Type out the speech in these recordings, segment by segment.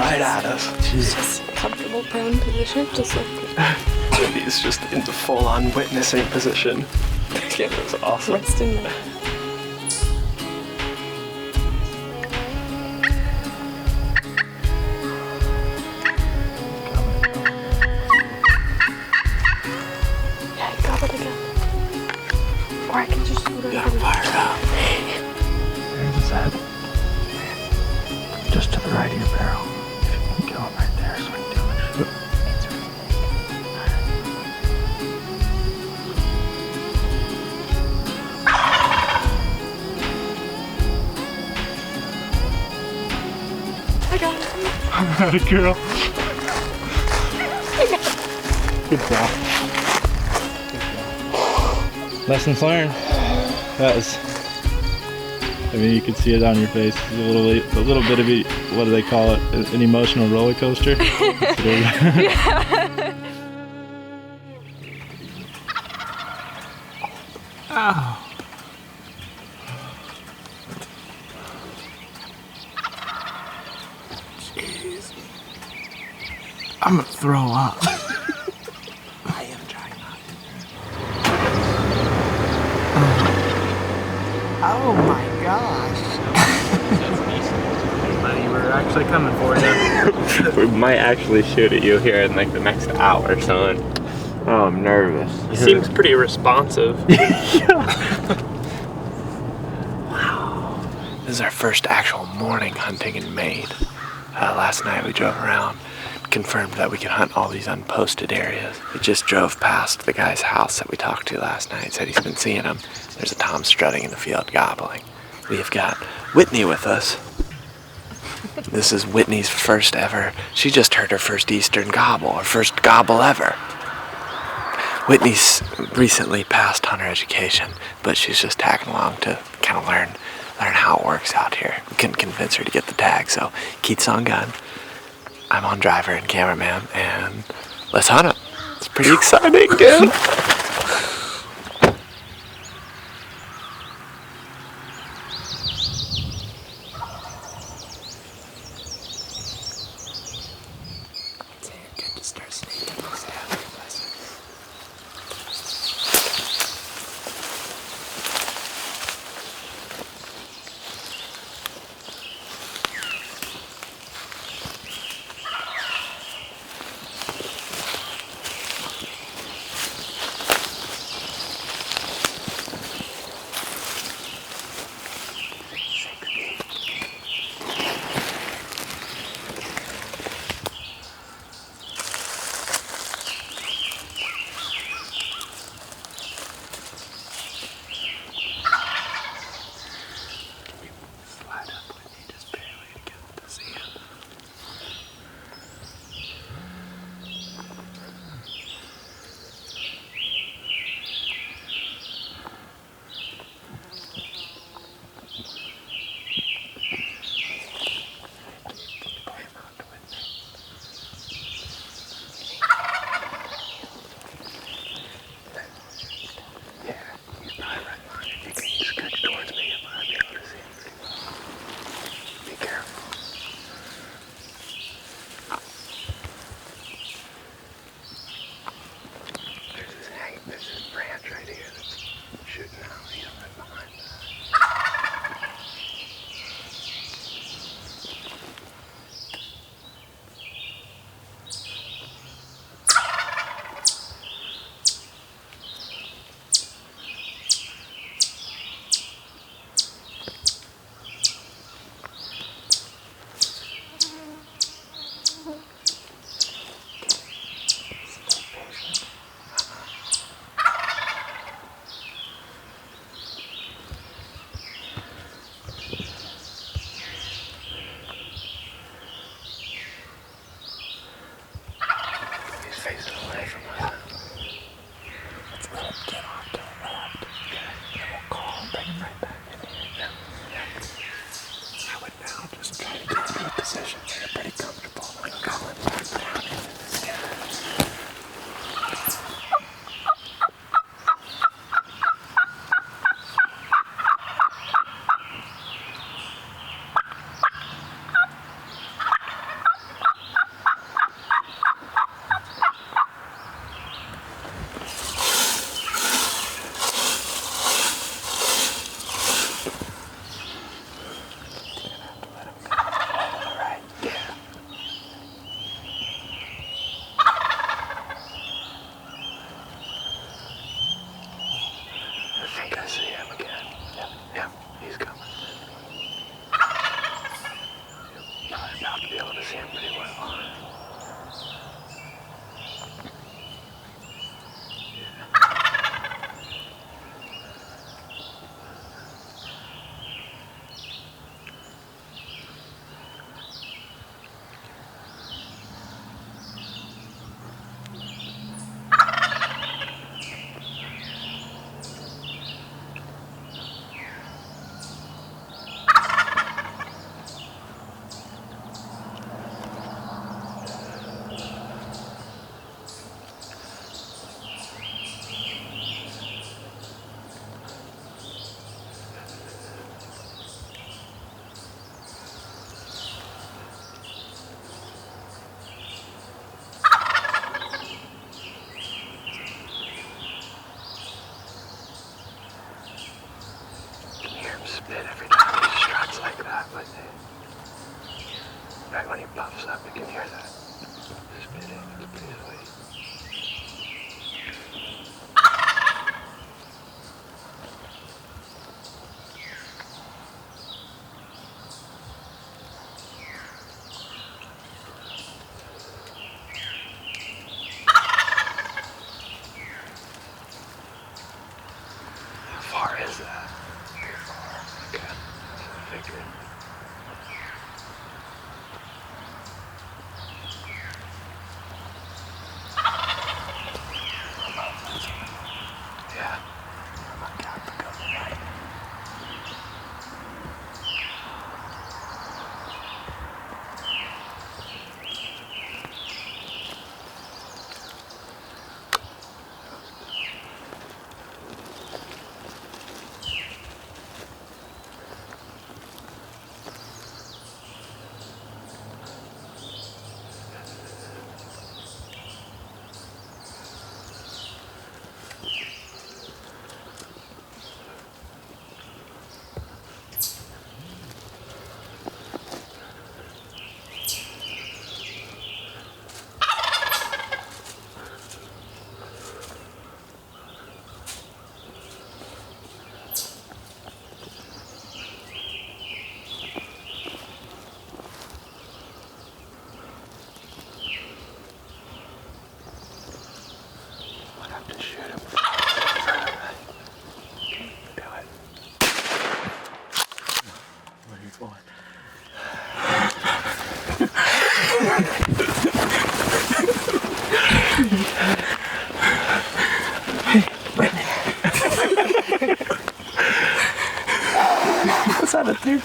right at us. Jeez. Just comfortable prone position, just like. He's just into full-on witnessing position. Yeah, it was awesome. Resting there. Yeah, he got it again. Or I can just shoot Yeah, fire it up. There's his head. Just to the right of your barrel. If you can kill him right there so I can do it. Shoot. I got it. Alright, girl. Good job. Lessons learned. That was. I mean, you can see it on your face. It's a little bit of a, what do they call it? An emotional roller coaster. Ow. Jeez. I'm gonna throw up. I am trying not to. Oh my gosh. Hey buddy, we're actually coming for you. We might actually shoot at you here in like the next hour, son. Oh, I'm nervous. He seems pretty responsive. Wow. This is our first actual morning hunting in Maine. Last night we drove around, confirmed that we could hunt all these unposted areas. We just drove past the guy's house that we talked to last night, said he's been seeing them. There's a tom strutting in the field gobbling. We have got Whitney with us. This is Whitney's first ever. She just heard her first Eastern gobble, her first gobble ever. Whitney's recently passed hunter education, but she's just tagging along to kind of learn how it works out here. We couldn't convince her to get the tag, so Keith's on gun. I'm on driver and cameraman, and let's hunt it. It's pretty exciting, dude. Good to start sneaking this out.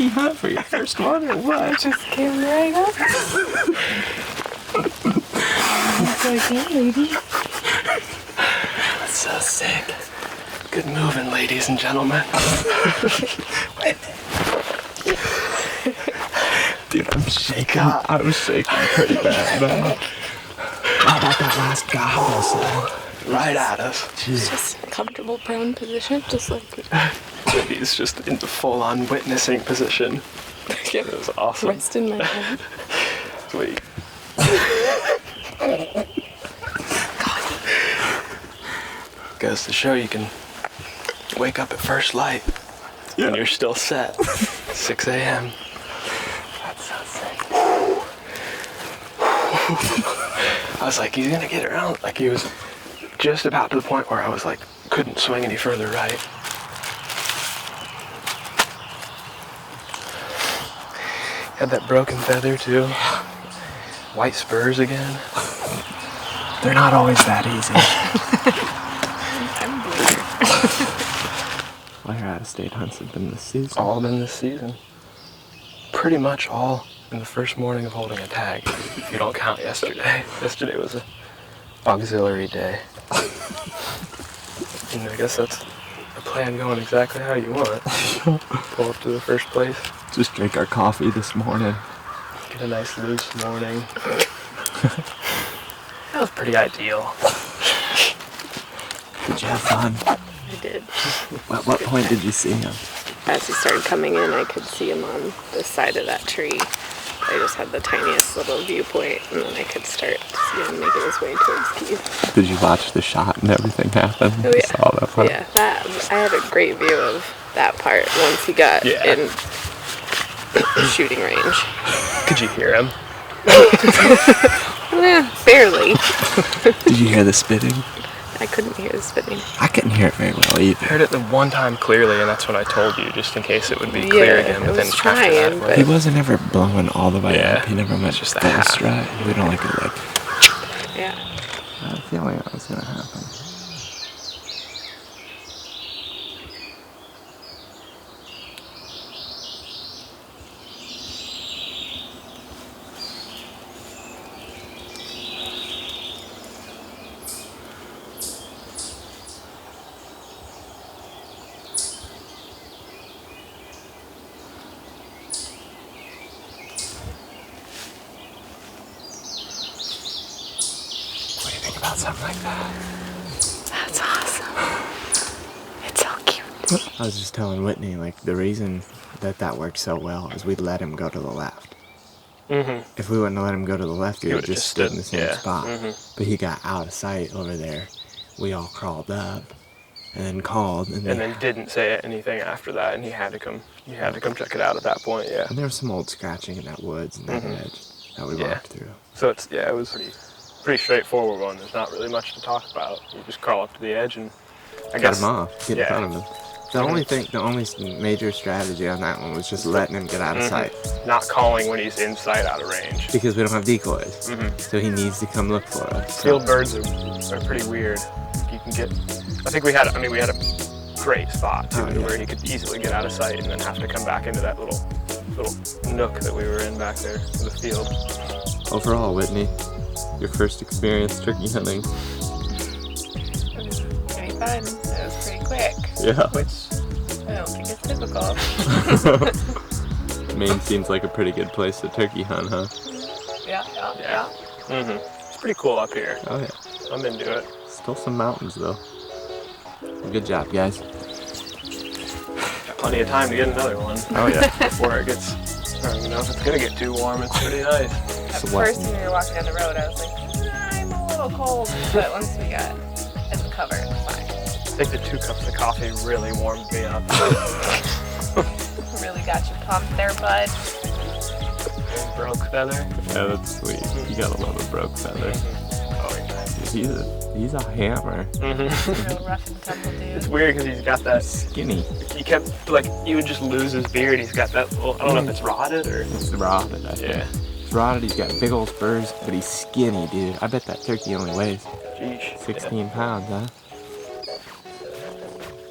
turkey hunt for your first one or what? Just came right up. It's like, yeah, lady. That's so sick. Good moving, ladies and gentlemen. Dude, I'm shaking. I was shaking pretty bad, man. How about that last gobble, so right at us. Jeez. Just comfortable prone position, just like He's just in the full-on witnessing position. It was awesome. rest in my head. Sweet. Goes to show you can wake up at first light and you're still set. 6 a.m. That's so sick. I was like, he's gonna get around. Like, he was just about to the point where I was like, couldn't swing any further right. Had that broken feather too. White spurs again. They're not always that easy. I'm bleeding. All your out-of-state hunts have been this season. All been this season. Pretty much all in the first morning of holding a tag, if you don't count yesterday. Yesterday was an auxiliary day. And I guess that's a plan going exactly how you want. Pull up to the first place. Just drink our coffee this morning. Get a nice loose morning. That was pretty ideal. Did you have fun? I did. At what point did you see him? As he started coming in, I could see him on the side of that tree. I just had the tiniest little viewpoint, and then I could start to see him making his way towards Keith. Did you watch the shot and everything happen? Oh, yeah. You saw that part? Yeah, I had a great view of that part once he got in shooting range. Could you hear him? Barely. Did you hear the spitting? I couldn't hear the spitting. I couldn't hear it very well either. I heard it the one time clearly, and that's when I told you, just in case it would be clear again. I But then was after trying, that, but He wasn't ever blowing all the way Yeah. up. He never went Just a full half. strut. We don't like it like. yeah. I had a feeling that was gonna happen. what do you think about something like that? That's awesome. It's so cute. I was just telling Whitney, like, the reason that worked so well is we let him go to the left. Mm-hmm. If we wouldn't have let him go to the left, he would have just stood in the same yeah. spot. Mm-hmm. But he got out of sight over there. We all crawled up and then called. And then didn't say anything after that, and he had to come check it out at that point, yeah. And there was some old scratching in that woods and that edge that we walked through. So it was pretty straightforward one. There's not really much to talk about. You just crawl up to the edge and I Got guess him off, get in front of him. The only major strategy on that one was just letting him get out of sight. not calling when he's in sight out of range. Because we don't have decoys. So he needs to come look for us. Field birds are pretty weird. You can get, I think we had a great spot too, where he could easily get out of sight and then have to come back into that little nook that we were in back there in the field. Overall, Whitney, your first experience turkey hunting. Pretty fun. It was pretty quick. Yeah. Which I don't think is typical. Maine seems like a pretty good place to turkey hunt, huh? Yeah. It's pretty cool up here. Oh yeah. I'm into it. Still some mountains though. Good job, guys. Got plenty of time to get another one. Oh yeah. Before it gets, I don't even know if it's gonna get too warm. It's pretty nice. At first, when we were walking down the road, I was like, I'm a little cold. But once we got in the cover, it was fine. I think the 2 cups of coffee really warmed me up. Really got you pumped there, bud. Broke feather. Yeah, that's sweet. You gotta love a broke feather. Oh yeah. He's a hammer. Real rough and tumble It's dude. weird because he's got that. Skinny. He kept you would just lose his beard. He's got that little. I don't know if it's rotted or. It's rotted, I think. Yeah. It's rotted, he's got big old spurs, but he's skinny, dude. I bet that turkey only weighs Jeez. 16 pounds, huh?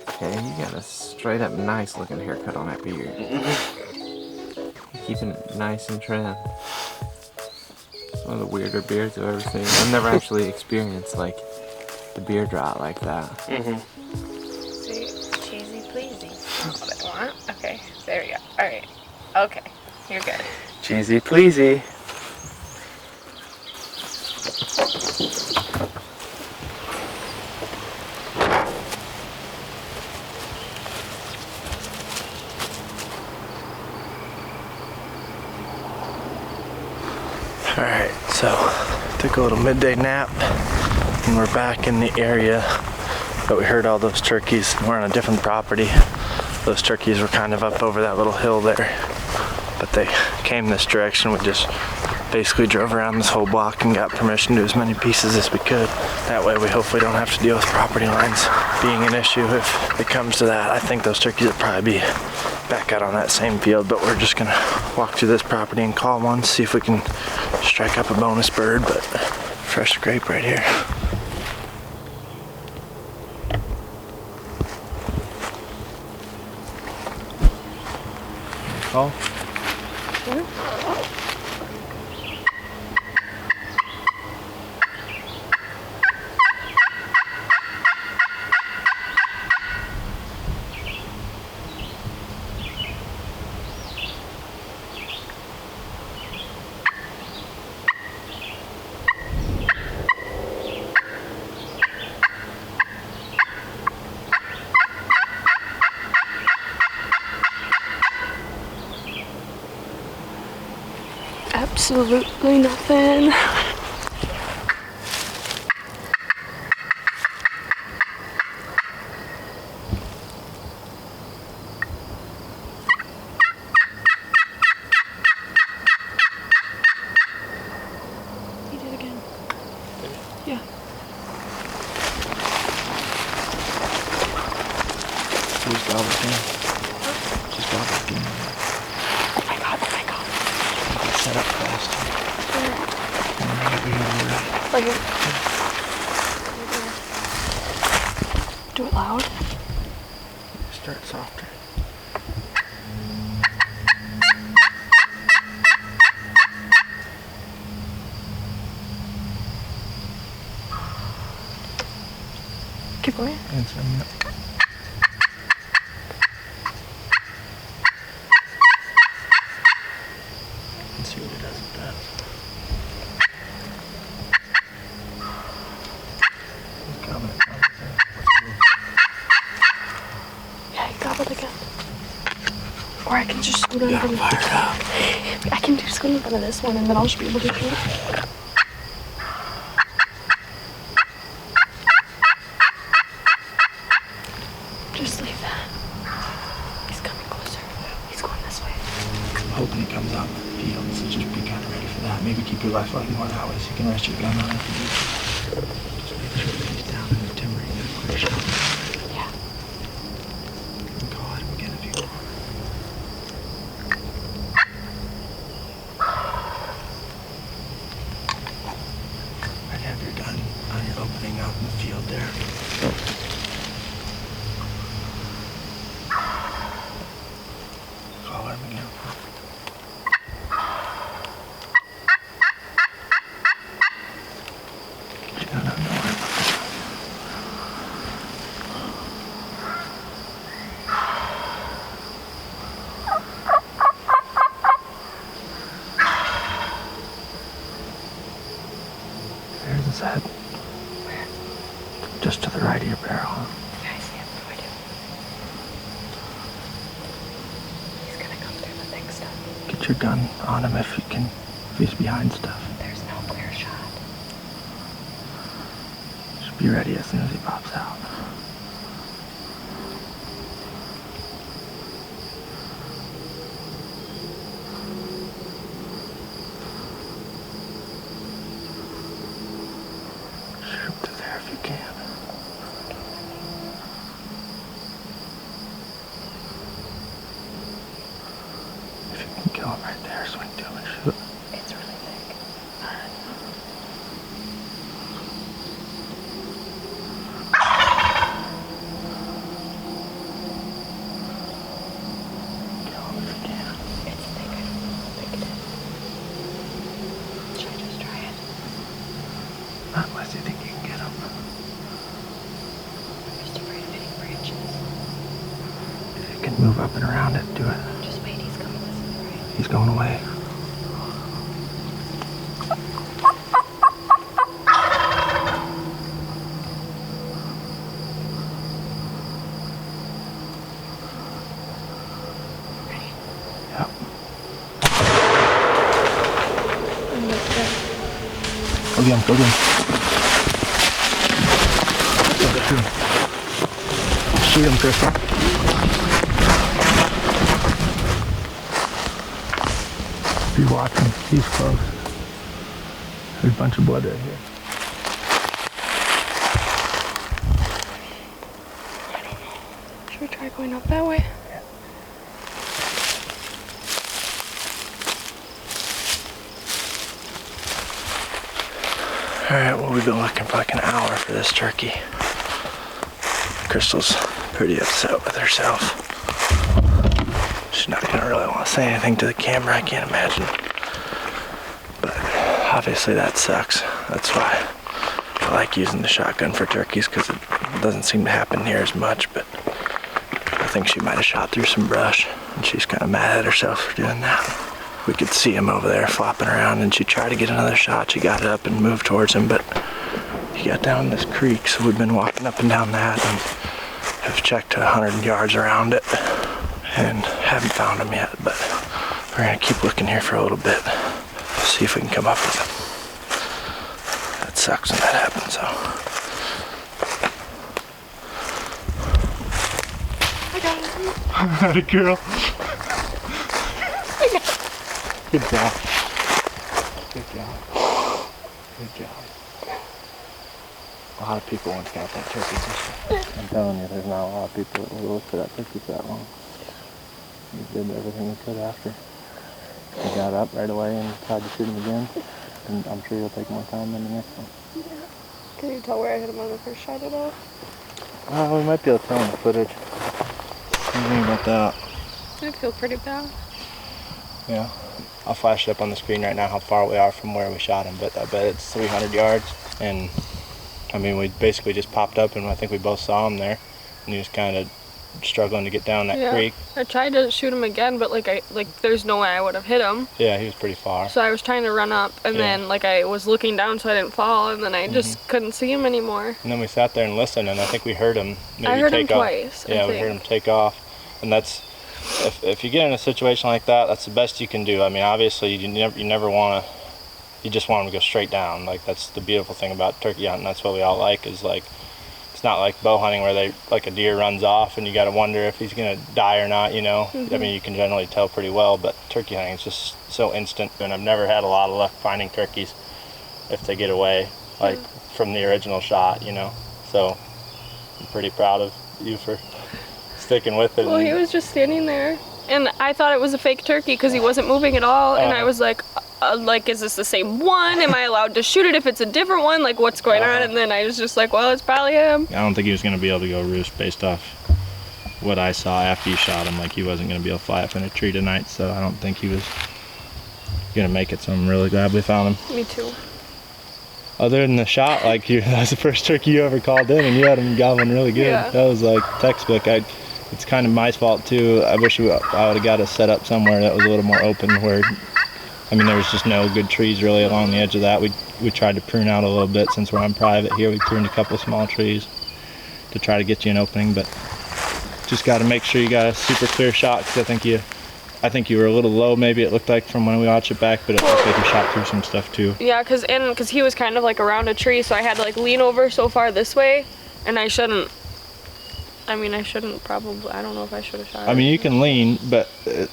Okay, you got a straight up nice looking haircut on that beard. keeping it nice and trim. It's one of the weirder beards I've ever seen. I've never actually experienced like the beard rot like that. See, cheesy pleasy. That's what I want. Okay, there we go. All right. Okay, you're good. Cheesy pleasy. Alright, so took a little midday nap and we're back in the area, but we heard all those turkeys. We're on a different property. Those turkeys were kind of up over that little hill there, but they came this direction. We just basically drove around this whole block and got permission to do as many pieces as we could. That way we hopefully don't have to deal with property lines being an issue if it comes to that. I think those turkeys will probably be back out on that same field, but we're just gonna walk through this property and call one, see if we can strike up a bonus bird, but fresh grape right here. Call? Absolutely nothing. You did again. Yeah. Just gobble again. Just gobble again. Oh my god, oh my god. Set up fast. Like it. Do it loud. Start softer. Keep going. And some, let's see what it does with that. Yeah, you gobbled again. Or I can just scoot in front of Fire it up. I can just scoot in front of this one and then I'll just be able to do it. Just leave that. He's coming closer. He's going this way. I'm hoping he comes out in the field, so just be kind of ready for that. Maybe keep your rifle more that way so you can rest your gun on it. Just make sure that he's down in the timber and get a quick shot. Yeah. You can call at him again if you want. I'd have your gun on your opening out in the field there. Call him again. Get your gun out nowhere. There's his head. Where? Just to the right of your barrel. Yeah, I see him. What do I do? He's gonna come through the thick stuff. Get your gun on him if you can, if he's behind stuff. There's no clear shot. Just be ready as soon as he pops out. Shoot him through there if you can. If you can kill him right there, swing to him and shoot. It's really thick. Not unless you think you can get him. I'm just afraid of hitting branches. If you can move up and around it, do it. Just wait, he's coming this way, right? He's going away. Yep. Go get him, go get him. Shoot him, Crystal. Be watching, he's close. There's a bunch of blood right here. I don't know. Should we try going up that way? Alright, well, we've been looking for like an hour for this turkey. Crystal's pretty upset with herself. She's not gonna really want to say anything to the camera, I can't imagine. But obviously that sucks. That's why I like using the shotgun for turkeys, because it doesn't seem to happen here as much, but I think she might have shot through some brush, and she's kind of mad at herself for doing that. We could see him over there flopping around, and she tried to get another shot. She got up and moved towards him, but he got down this creek, so we've been walking up and down that and have checked 100 yards around it and haven't found him yet, but we're gonna keep looking here for a little bit. See if we can come up with him. That sucks when that happens, so. I got him. Atta girl. Good job. Good job. Good job. A lot of people once got that turkey. I'm telling you, there's not a lot of people that will look for that turkey for that long. He did everything he could after. He got up right away and tried to shoot him again. And I'm sure he'll take more time than the next one. Can you tell where I hit him on the first shot at all? We might be able to tell in the footage. What do you think about that? I feel pretty bad. Yeah. I'll flash it up on the screen right now how far we are from where we shot him, but I bet it's 300 yards. And I mean, we basically just popped up and I think we both saw him there. And he was kind of struggling to get down that creek. I tried to shoot him again, but there's no way I would have hit him. Yeah, he was pretty far. So I was trying to run up, and then I was looking down so I didn't fall, and then I just couldn't see him anymore. And then we sat there and listened, and I think we heard him maybe I heard him take off. twice. Yeah, we heard him take off. And that's, if you get in a situation like that, that's the best you can do. I mean, obviously you never want to, you just want him to go straight down. Like, that's the beautiful thing about turkey hunting. That's what we all like, is like, it's not like bow hunting where they, like a deer runs off and you got to wonder if he's going to die or not, you know. I mean, you can generally tell pretty well, but turkey hunting is just so instant. And I've never had a lot of luck finding turkeys if they get away, like from the original shot, you know. So I'm pretty proud of you for sticking with it. Well, he was just standing there, and I thought it was a fake turkey because he wasn't moving at all, and I was like, is this the same one? Am I allowed to shoot it if it's a different one? Like, what's going on? And then I was just like, well, it's probably him. I don't think he was going to be able to go roost based off what I saw after you shot him. Like, he wasn't going to be able to fly up in a tree tonight, so I don't think he was going to make it, so I'm really glad we found him. Me too. Other than the shot, like, that was the first turkey you ever called in, and you had him gobbling really good. Yeah. That was like textbook. It's kind of my fault too. I wish I would have got us set up somewhere that was a little more open, where, I mean, there was just no good trees really along the edge of that. We tried to prune out a little bit since we're on private here. We pruned a couple small trees to try to get you an opening, but just got to make sure you got a super clear shot, because I think you were a little low, maybe it looked like from when we watched it back, but it looked like you shot through some stuff too. Yeah, because he was kind of like around a tree, so I had to like lean over so far this way, and I shouldn't probably, I don't know if I should have shot. I mean, you can lean, but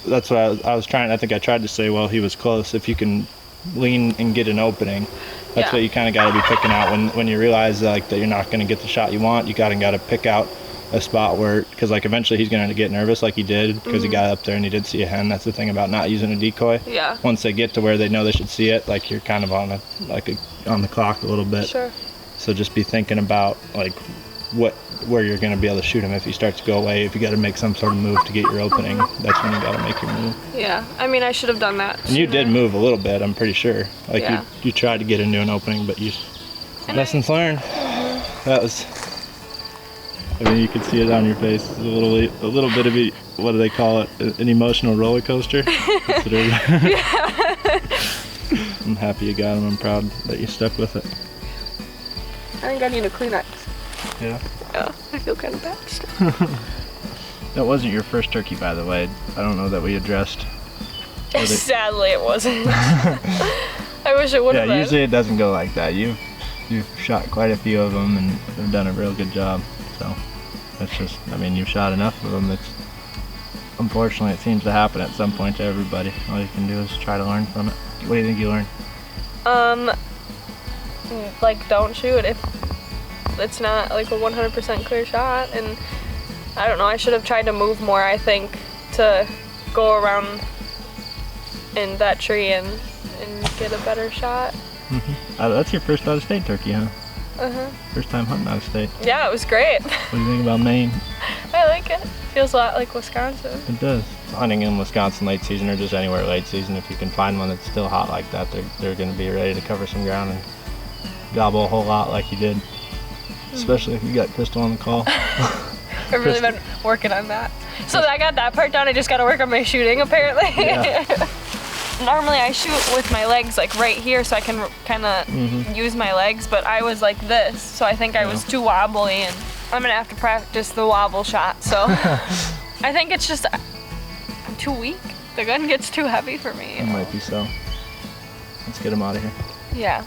that's what I was trying, I think I tried to say, well, he was close. If you can lean and get an opening, that's what you kind of got to be picking out when you realize like that you're not going to get the shot you want. You got to pick out a spot where, because like eventually he's going to get nervous like he did, because he got up there and he did see a hen. That's the thing about not using a decoy. Yeah. Once they get to where they know they should see it, like you're kind of on the clock a little bit. Sure. So just be thinking about like where you're going to be able to shoot him if he starts to go away. If you got to make some sort of move to get your opening, that's when you got to make your move. Yeah, I mean, I should have done that And you did move a little bit, I'm pretty sure. Like Yeah. you tried to get into an opening, but you Lessons learned. That was. I mean, you could see it on your face. It's a little bit of a, what do they call it? An emotional roller coaster. That's what it is. I'm happy you got him. I'm proud that you stuck with it. I think I need a Kleenex. Yeah. Yeah, I feel kind of bad. That wasn't your first turkey, by the way. I don't know that we addressed. Sadly, it wasn't. I wish it would have Yeah, been. usually it doesn't go like that. You've shot quite a few of them and have done a real good job. So that's just, I mean, you've shot enough of them. It's unfortunately it seems to happen at some point to everybody. All you can do is try to learn from it. What do you think you learned? Like, don't shoot if it's not like a 100% clear shot. And I don't know, I should have tried to move more, I think, to go around in that tree and get a better shot. That's your first out-of-state turkey, huh? First time hunting out-of-state. Yeah, it was great. What do you think about Maine? I like it. Feels a lot like Wisconsin. It does. Hunting in Wisconsin late season or just anywhere late season, if you can find one that's still hot like that, they're going to be ready to cover some ground and gobble a whole lot like you did. Especially if you got Crystal on the call. I've really been working on that. So I got that part done. I just got to work on my shooting, apparently. Yeah. Normally I shoot with my legs like right here so I can kind of use my legs, but I was like this, so I think I was too wobbly, and I'm gonna have to practice the wobble shot. So I think it's just I'm too weak. The gun gets too heavy for me. It might be so. Let's get him out of here. Yeah.